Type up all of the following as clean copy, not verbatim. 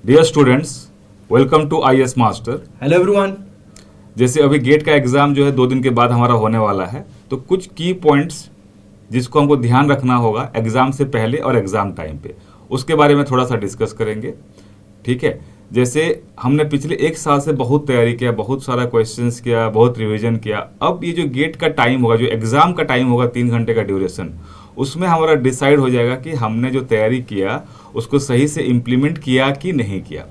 Dear students, welcome to IAS master. Hello everyone. जैसे अभी gate का एग्ज़ाम जो है 2 दिन के बाद हमारा होने वाला है, तो कुछ की पॉइंट्स जिसको हमको ध्यान रखना होगा एग्ज़ाम से पहले और एग्ज़ाम टाइम पे, उसके बारे में थोड़ा सा डिस्कस करेंगे। ठीक है, जैसे हमने पिछले 1 साल से बहुत तैयारी किया, बहुत सारा क्वेश्चंस किया, बहुत रिवीजन किया। अब ये जो गेट का टाइम होगा, जो एग्ज़ाम का टाइम होगा 3 घंटे का ड्यूरेशन, उसमें हमारा डिसाइड हो जाएगा कि हमने जो तैयारी किया उसको सही से इम्प्लीमेंट किया कि नहीं किया।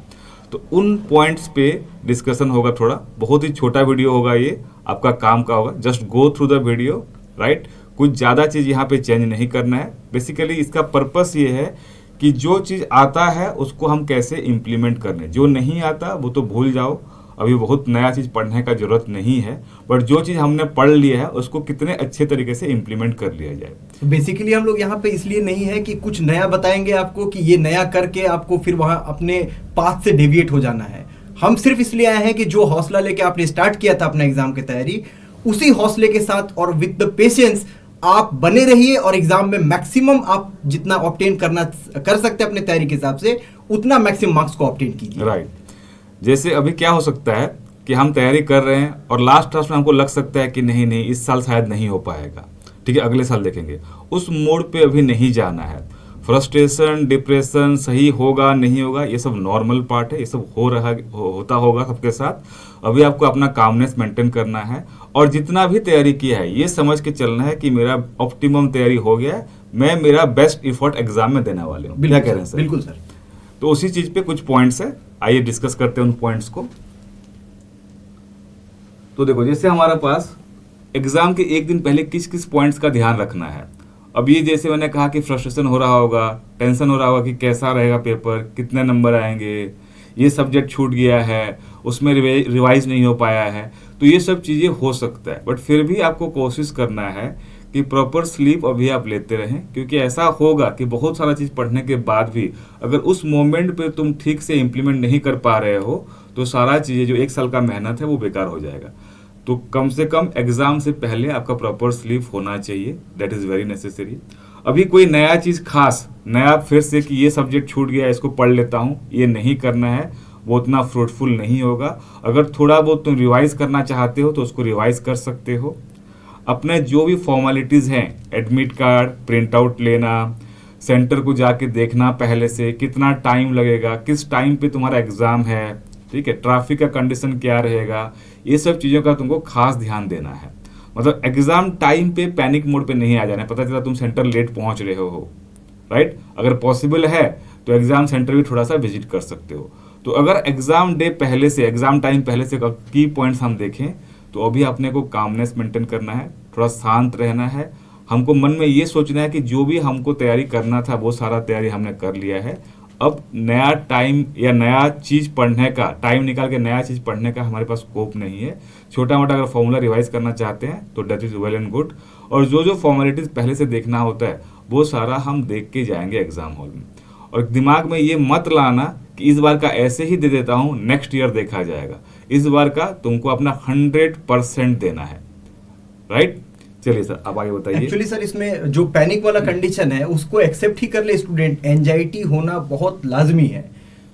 तो उन पॉइंट्स पे डिस्कशन होगा। थोड़ा बहुत ही छोटा वीडियो होगा, ये आपका काम का होगा। Just go through the video, right. कुछ ज़्यादा चीज़ यहाँ पे चेंज नहीं करना है। बेसिकली इसका पर्पस ये है कि जो चीज़ आता है उसको हम कैसे इम्प्लीमेंट करने, जो नहीं आता वो तो भूल जाओ, अभी बहुत नया चीज़ पढ़ने का ज़रूरत नहीं है। बट जो चीज़ हमने पढ़ लिया है उसको कितने अच्छे तरीके से इम्प्लीमेंट कर लिया जाए। तो बेसिकली हम लोग यहाँ पे इसलिए नहीं है कि कुछ नया बताएंगे आपको कि ये नया करके आपको फिर वहाँ अपने पाथ से डेविएट हो जाना है। हम सिर्फ इसलिए आए हैं कि जो हौसला लेके आपने स्टार्ट किया था अपना एग्जाम की तैयारी, उसी हौसले के साथ और विद द पेशेंस आप बने रहिए और एग्जाम में मैक्सिमम आप जितना ऑब्टेन कर सकते हैं अपने तैयारी के हिसाब से, उतना मैक्सिमम मार्क्स को ऑब्टेन कीजिए। राइट। जैसे अभी क्या हो सकता है कि हम तैयारी कर रहे हैं और लास्ट में हमको लग सकता है कि नहीं इस साल शायद नहीं हो पाएगा, ठीक है, अगले साल देखेंगे। उस मोड पे अभी नहीं जाना है। फ्रस्ट्रेशन, डिप्रेशन, सही होगा नहीं होगा, ये सब नॉर्मल पार्ट है, ये सब होता होगा सबके साथ। अभी आपको अपना कामनेस मेंटेन करना है और जितना भी तैयारी किया है ये समझ के चलना है कि मेरा ऑप्टिमम तैयारी हो गया है, मैं मेरा बेस्ट एफर्ट एग्जाम में देने वाले हूँ। क्या कह रहे हैं सर? बिल्कुल सर। तो उसी चीज पे कुछ पॉइंट्स है, आइए डिस्कस करते हैं उन पॉइंट्स को। तो देखो, जैसे हमारे पास एग्जाम के 1 दिन पहले किस किस पॉइंट्स का ध्यान रखना है। अब ये जैसे मैंने कहा कि फ्रस्ट्रेशन हो रहा होगा, टेंशन हो रहा होगा कि कैसा रहेगा पेपर, कितने नंबर आएंगे, ये सब्जेक्ट छूट गया है, उसमें रिवाइज नहीं हो पाया है, तो ये सब चीज़ें हो सकता है। बट फिर भी आपको कोशिश करना है कि प्रॉपर स्लीप अभी आप लेते रहें, क्योंकि ऐसा होगा कि बहुत सारा चीज़ पढ़ने के बाद भी अगर उस मोमेंट पे तुम ठीक से इम्प्लीमेंट नहीं कर पा रहे हो तो सारा चीज़ें जो 1 साल का मेहनत है वो बेकार हो जाएगा। तो कम से कम एग्जाम से पहले आपका प्रॉपर स्लीप होना चाहिए, दैट इज़ वेरी नेसेसरी। अभी कोई नया चीज़ खास नया फिर से कि ये सब्जेक्ट छूट गया इसको पढ़ लेता हूँ, ये नहीं करना है, वो उतना फ्रूटफुल नहीं होगा। अगर थोड़ा बहुत तुम रिवाइज करना चाहते हो तो उसको रिवाइज कर सकते हो। अपने जो भी फॉर्मेलिटीज़ हैं, एडमिट कार्ड प्रिंट आउट लेना, सेंटर को जाके देखना पहले से कितना टाइम लगेगा, किस टाइम पे तुम्हारा एग्ज़ाम है, ठीक है, ट्रैफिक का कंडीशन क्या रहेगा, ये सब चीज़ों का तुमको खास ध्यान देना है। मतलब एग्ज़ाम टाइम पे पैनिक मोड पे नहीं आ जाना है। पता चला तुम सेंटर लेट पहुंच रहे हो, राइट। अगर पॉसिबल है तो एग्ज़ाम सेंटर भी थोड़ा सा विजिट कर सकते हो। तो अगर एग्ज़ाम डे पहले से, एग्ज़ाम टाइम पहले से की पॉइंट्स हम देखें तो अभी अपने को कामनेस मेंटेन करना है, थोड़ा शांत रहना है। हमको मन में ये सोचना है कि जो भी हमको तैयारी करना था वो सारा तैयारी हमने कर लिया है। अब नया टाइम या नया चीज़ पढ़ने का टाइम निकाल के नया चीज़ पढ़ने का हमारे पास स्कोप नहीं है। छोटा मोटा अगर फॉर्मूला रिवाइज करना चाहते हैं तो that is well and good, और जो फॉर्मेलिटीज़ पहले से देखना होता है वो सारा हम देख के जाएंगे एग्ज़ाम हॉल में। और दिमाग में ये मत लाना कि इस बार का ऐसे ही दे देता हूँ, नेक्स्ट ईयर देखा जाएगा। इस बार का तुमको अपना 100% देना है, राइट। चलिए सर, आप आगे बताइए। एक्चुअली सर, इसमें जो पैनिक वाला कंडीशन है उसको एक्सेप्ट ही कर ले स्टूडेंट। एंजाइटी होना बहुत लाजमी है।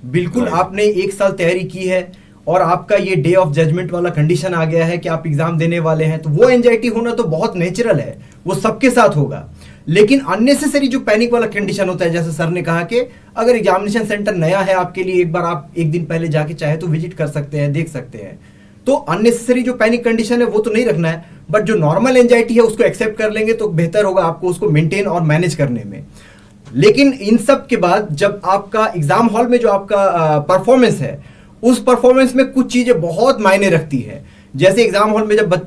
बिल्कुल, आपने 1 साल तैयारी की है और आपका ये डे ऑफ जजमेंट वाला कंडीशन आ गया है कि आप एग्जाम देने वाले हैं, तो वो एंजाइटी होना तो बहुत नेचुरल है, वो सबके साथ होगा। लेकिन अननेसेसरी जो पैनिक वाला कंडीशन होता है, जैसे सर ने कहा कि अगर एग्जामिनेशन सेंटर नया है आपके लिए, एक बार आप 1 दिन पहले जाके चाहे तो विजिट कर सकते हैं, देख सकते हैं, तो अननेसेसरी जो पैनिक कंडीशन है वो तो नहीं रखना है। बट जो नॉर्मल एंजाइटी है उसको एक्सेप्ट कर लेंगे तो बेहतर होगा आपको उसको मेंटेन और मैनेज करने में। लेकिन इन सब के बाद जब आपका एग्जाम हॉल में जो आपका परफॉर्मेंस है, उस परफॉर्मेंस में कुछ चीजें बहुत मायने रखती है। जैसे एग्जाम हॉल में जब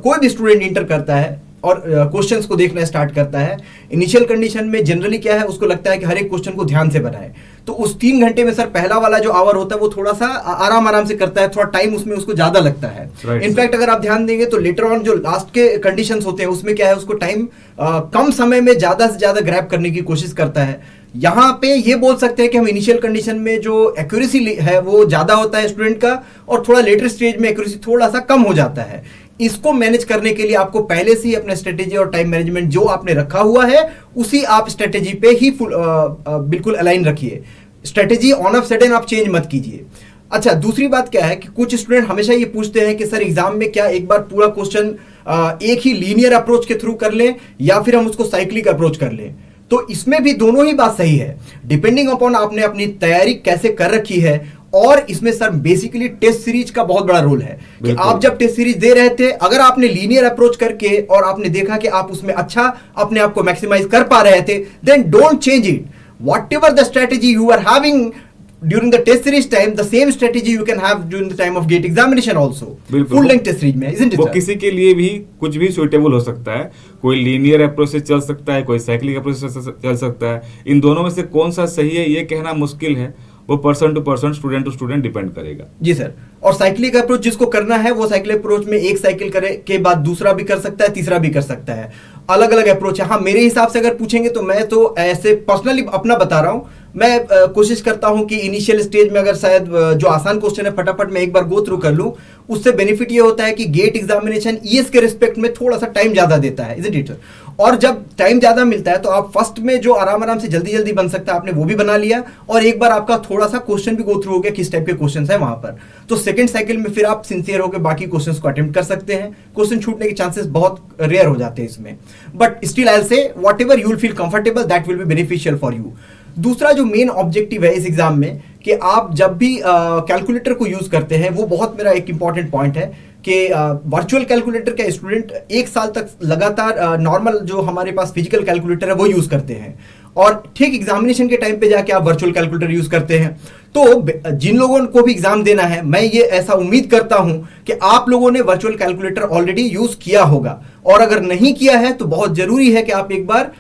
कोई भी स्टूडेंट इंटर करता है और क्वेश्चंस को देखना स्टार्ट करता है, इनिशियल कंडीशन में जनरली क्या है, उसको लगता है कि हर एक क्वेश्चन को ध्यान से बनाए। तो उस 3 घंटे में सर पहला वाला जो आवर होता है वो थोड़ा सा आराम से करता है, थोड़ा टाइम उसमें उसको ज्यादा लगता है। इनफैक्ट अगर आप ध्यान देंगे तो लेटर ऑन जो लास्ट के कंडीशंस होते हैं उसमें क्या है, उसको टाइम कम समय में ज्यादा से ज्यादा ग्रैब करने की कोशिश करता है। यहाँ पे ये बोल सकते हैं कि हम इनिशियल कंडीशन में जो एक्यूरेसी है वो ज्यादा होता है स्टूडेंट का, और थोड़ा लेटर स्टेज में एक्यूरेसी थोड़ा सा कम हो जाता है। इसको मैनेज करने के लिए आपको पहले से ही अपना स्ट्रेटेजी और टाइम मैनेजमेंट जो आपने रखा हुआ है उसी आप स्ट्रेटेजी पे ही बिल्कुल अलाइन रखिए। स्ट्रेटेजी ऑन ऑफ सडन आप चेंज मत कीजिए। अच्छा, दूसरी बात क्या है कि कुछ स्टूडेंट हमेशा ये पूछते हैं कि सर एग्जाम में क्या एक बार पूरा क्वेश्चन एक ही लीनियर अप्रोच के थ्रू कर लें या फिर हम उसको साइक्लिक अप्रोच कर लें। तो इसमें भी दोनों ही बात सही है, डिपेंडिंग अपॉन आपने अपनी तैयारी कैसे कर रखी है। और इसमें सर बेसिकली टेस्ट सीरीज का बहुत बड़ा रोल है कि आप जब टेस्ट सीरीज दे रहे थे, अगर आपने लीनियर अप्रोच करके और आपने देखा कि आप उसमें अच्छा अपने आप को मैक्सिमाइज कर पा रहे थे, then don't change it. Whatever the strategy you are having during the test series time, the same strategy you can have during the time of GATE examination also. Full length test series में, isn't it? वो sir? किसी के लिए भी कुछ भी suitable हो सकता है। कोई लीनियर अप्रोच से चल सकता है, कोई साइक्लिक अप्रोच से चल सकता है। इन दोनों में से कौन सा सही है ये कहना मुश्किल है, वो person to person, student to student depend करेगा। जी सर। और साइक्लिक अप्रोच जिसको करना है वो साइक्लिक अप्रोच में एक साइकिल करे के बाद दूसरा भी कर सकता है, तीसरा भी कर सकता है। अलग अलग अप्रोच है। हाँ, मेरे हिसाब से अगर पूछेंगे तो मैं तो ऐसे पर्सनली अपना बता रहा हूं, मैं कोशिश करता हूं कि इनिशियल स्टेज में अगर शायद जो आसान क्वेश्चन है फटाफट मैं एक बार गो थ्रू कर लूं। उससे बेनिफिट ये होता है कि गेट एग्जामिनेशन ईएस के रिस्पेक्ट में थोड़ा सा टाइम ज्यादा देता है, इजंट इट? और जब टाइम ज्यादा मिलता है तो आप फर्स्ट में जो आराम से जल्दी जल्दी बन सकता है आपने वो भी बना लिया, और एक बार आपका थोड़ा सा क्वेश्चन भी गो थ्रू हो गया किस टाइप के क्वेश्चन है वहां पर। तो सेकंड साइकिल में फिर आप सिंसियर होकर बाकी क्वेश्चंस को अटेम्प्ट कर सकते हैं। क्वेश्चन छूटने के चांसेस बहुत रेयर हो जाते हैं इसमें, but still I will say whatever you will feel comfortable that will be beneficial for you. दूसरा जो मेन ऑब्जेक्टिव है इस एग्जाम में कि आप जब भी कैलकुलेटर को यूज करते हैं, वो बहुत मेरा एक इंपॉर्टेंट पॉइंट है कि वर्चुअल कैलकुलेटर का स्टूडेंट एक साल तक लगातार नॉर्मल जो हमारे पास फिजिकल कैलकुलेटर है वो यूज करते हैं, और ठीक एग्जामिनेशन के टाइम पे जाके आप वर्चुअल कैलकुलेटर यूज करते हैं। तो जिन लोगों को भी एग्जाम देना है, मैं ये ऐसा उम्मीद करता हूं कि आप लोगों ने वर्चुअल कैलकुलेटर ऑलरेडी यूज किया होगा, और अगर नहीं किया है तो बहुत जरूरी है कि आप एक बार,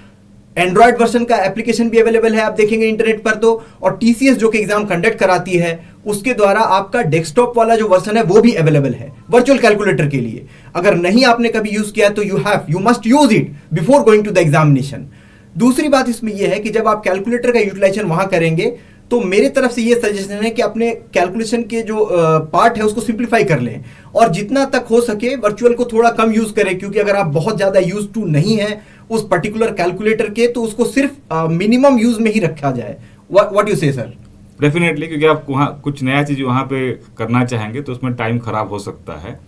एंड्रॉइड वर्जन का एप्लीकेशन भी अवेलेबल है, आप देखेंगे इंटरनेट पर तो, और टीसीएस जो कि एग्जाम कंडक्ट कराती है उसके द्वारा आपका डेस्कटॉप वाला जो वर्जन है वो भी अवेलेबल है वर्चुअल कैलकुलेटर के लिए। अगर नहीं आपने कभी यूज किया तो you must use it before going to the examination. दूसरी बात इसमें यह है कि जब आप कैलकुलेटर का यूटिलाइजेशन वहां करेंगे तो मेरे तरफ से ये सजेशन है कि अपने कैलकुलेशन के जो पार्ट है उसको सिंप्लीफाई कर लें, और जितना तक हो सके वर्चुअल को थोड़ा कम यूज करें, क्योंकि अगर आप बहुत ज्यादा यूज टू नहीं है उस पर्टिकुलर कैलकुलेटर के तो उसको सिर्फ मिनिमम यूज में ही रखा जाए। व्हाट यू से सर? डेफिनेटली, क्योंकि आप वहाँ कुछ नया चीज वहाँ पे करना चाहेंगे तो उसमें टाइम खराब हो सकता है।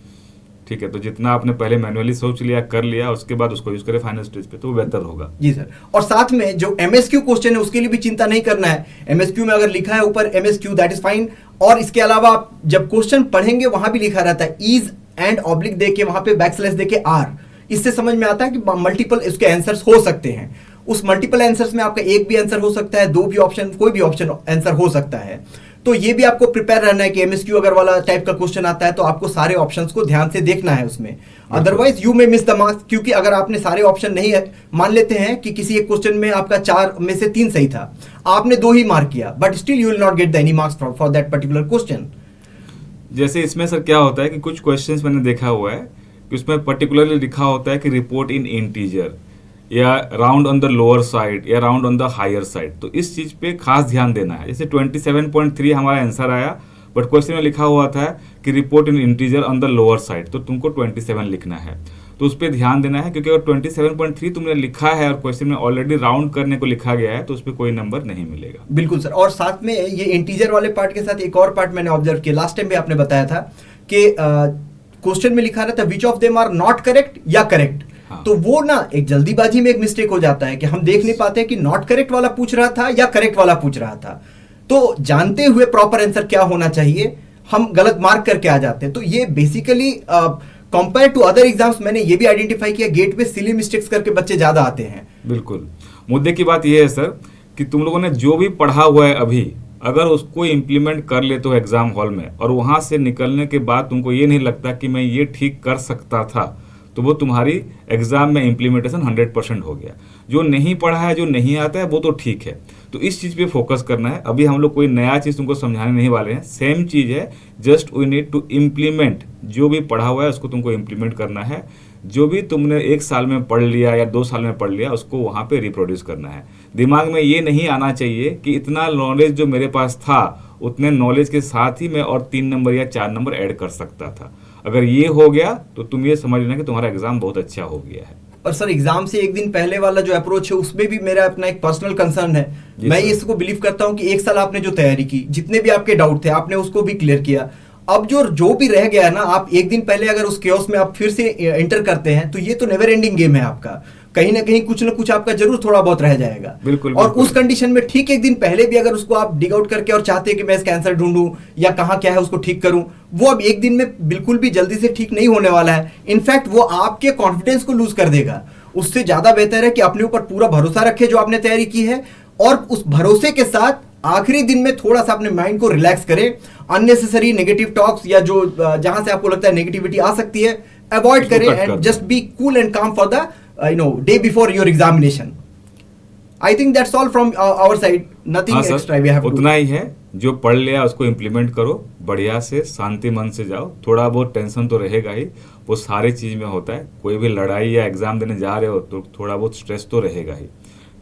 ठीक है, तो जितना आपने पहले मैनुअली सोच लिया, कर लिया, उसके बाद उसको यूज करें फाइनल स्टेज पे तो वो बेहतर होगा। जी सर। और साथ में जो एमएसक्यू क्वेश्चन है उसके लिए भी चिंता नहीं करना है। एमएसक्यू में अगर लिखा है ऊपर एमएसक्यू दैट इज फाइन, और इसके अलावा आप जब क्वेश्चन पढ़ेंगे वहां भी लिखा रहता है इज एंड ऑब्लिक देके वहां पे बैकस्लैश देके आर, इससे समझ में आता है कि मल्टीपल इसके आंसर्स हो सकते हैं। उस मल्टीपल आंसर्स में आपका एक भी आंसर हो सकता है, दो भी ऑप्शन, कोई भी ऑप्शन आंसर हो सकता है। तो ये भी आपको प्रिपेयर रहना है कि एमएसक्यू अगर वाला टाइप का क्वेश्चन आता है तो आपको सारे ऑप्शंस को ध्यान से देखना है उसमें, otherwise you may miss the marks. क्योंकि अगर आपने सारे ऑप्शन नहीं है, मान लेते हैं कि किसी एक क्वेश्चन में आपका 4 में से 3 सही था, आपने 2 ही मार्क किया, but still you will not get the any marks for that particular question. जैसे इसमें सर क्या होता है कि कुछ क्वेश्चंस मैंने देखा हुआ है कि उसमें पर्टिकुलरली लिखा होता है कि रिपोर्ट इन इंटीजर, या round on the lower side, या round on the higher side. तो इस चीज पे खास ध्यान देना है। जैसे 27.3 हमारा आंसर आया, बट क्वेश्चन में लिखा हुआ था कि report in integer on the lower side, तो तुमको 27 लिखना है। तो उस पर ध्यान देना है, क्योंकि अगर 27.3 तुमने लिखा है और क्वेश्चन में ऑलरेडी राउंड करने को लिखा गया है तो उस पर कोई नंबर नहीं मिलेगा। बिल्कुल सर। और साथ में ये इंटीजर वाले पार्ट के साथ एक और पार्ट मैंने ऑब्जर्व किया, लास्ट टाइम भी आपने बताया था कि क्वेश्चन में लिखा रहता है which of them are not correct या करेक्ट। हाँ। तो वो ना एक जल्दीबाजी में एक मिस्टेक हो जाता है कि हम देख नहीं पाते कि नॉट करेक्ट वाला पूछ रहा था या करेक्ट वाला पूछ रहा था। तो जानते हुए प्रॉपर आंसर क्या होना चाहिए हम गलत मार्क करके आ जाते हैं। तो ये basically compare to other exams मैंने ये भी आइडेंटिफाई किया, गेट पे सिली मिस्टेक्स करके बच्चे ज्यादा आते हैं। बिल्कुल, मुद्दे की बात यह है सर कि तुम लोगों ने जो भी पढ़ा हुआ है अभी, अगर उसको इम्प्लीमेंट कर ले तो एग्जाम हॉल में, और वहां से निकलने के बाद तुमको ये नहीं लगता कि मैं ये ठीक कर सकता था, तो वो तुम्हारी एग्जाम में इम्प्लीमेंटेशन 100% हो गया। जो नहीं पढ़ा है, जो नहीं आता है, वो तो ठीक है। तो इस चीज़ पे फोकस करना है। अभी हम लोग कोई नया चीज़ तुमको समझाने नहीं वाले हैं, सेम चीज़ है, just we need to implement. जो भी पढ़ा हुआ है उसको तुमको इम्प्लीमेंट करना है। जो भी तुमने 1 साल में पढ़ लिया या 2 साल में पढ़ लिया, उसको वहाँ पे रिप्रोड्यूस करना है। दिमाग में ये नहीं आना चाहिए कि इतना नॉलेज जो मेरे पास था, उतने नॉलेज के साथ ही मैं और 3 नंबर या 4 नंबर ऐड कर सकता था। अगर ये हो गया तो तुम ये समझ लेना कि तुम्हारा एग्जाम बहुत अच्छा हो गया है। पर सर एग्जाम से एक दिन पहले वाला जो अप्रोच है उसमें भी मेरा अपना एक पर्सनल कंसर्न है। मैं इसको बिलीव करता हूं कि एक साल आपने जो तैयारी की, जितने भी आपके डाउट थे आपने उसको भी क्लियर किया। अब जो भी रह गया ना, आप एक दिन पहले अगर उस केओस में आप फिर से एंटर करते हैं तो ये तो नेवर एंडिंग गेम है आपका, कहीं ना कहीं कुछ ना कुछ आपका जरूर थोड़ा बहुत रह जाएगा। बिल्कुल, और बिल्कुल। उस कंडीशन में ठीक एक दिन पहले भी अगर उसको आप डिग आउट करके और चाहते हैं कि मैं इसका आंसर ढूंढूं या कहाँ क्या है उसको ठीक करूं, वो अब एक दिन में बिल्कुल भी जल्दी से ठीक नहीं होने वाला है। इनफैक्ट वो आपके कॉन्फिडेंस को लूज कर देगा। उससे ज्यादा बेहतर है कि अपने ऊपर पूरा भरोसा रखे जो आपने तैयारी की है, और उस भरोसे के साथ आखिरी दिन में थोड़ा सा अपने माइंड को रिलैक्स करें। अननेसेसरी नेगेटिव टॉक्स या जो जहां से आपको लगता है नेगेटिविटी आ सकती है, अवॉइड करें and just be cool and calm for the day before your examination. I think that's all from our side, nothing extra we have to do. उतना ही है, जो पढ़ लिया उसको इम्प्लीमेंट करो, बढ़िया से शांति मन से जाओ। थोड़ा बहुत टेंशन तो रहेगा ही, वो सारी चीज में होता है। कोई भी लड़ाई या एग्जाम देने जा रहे हो तो थोड़ा बहुत स्ट्रेस तो रहेगा ही,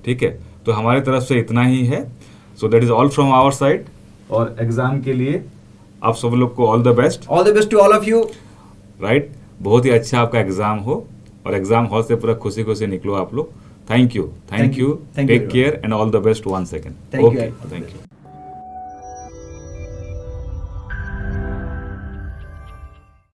ठीक है। तो हमारी तरफ से इतना ही है। So that is all from our side. और एग्जाम के लिए आप सब लोग को all the best. All the best to all of you. Right, बहुत ही अच्छा आपका एग्जाम हो और एग्जाम हॉल से पूरा खुशी खुशी निकलो आप लोग। Thank you, Thank you. Take care and all the best once second. Thank you. Okay, thank you.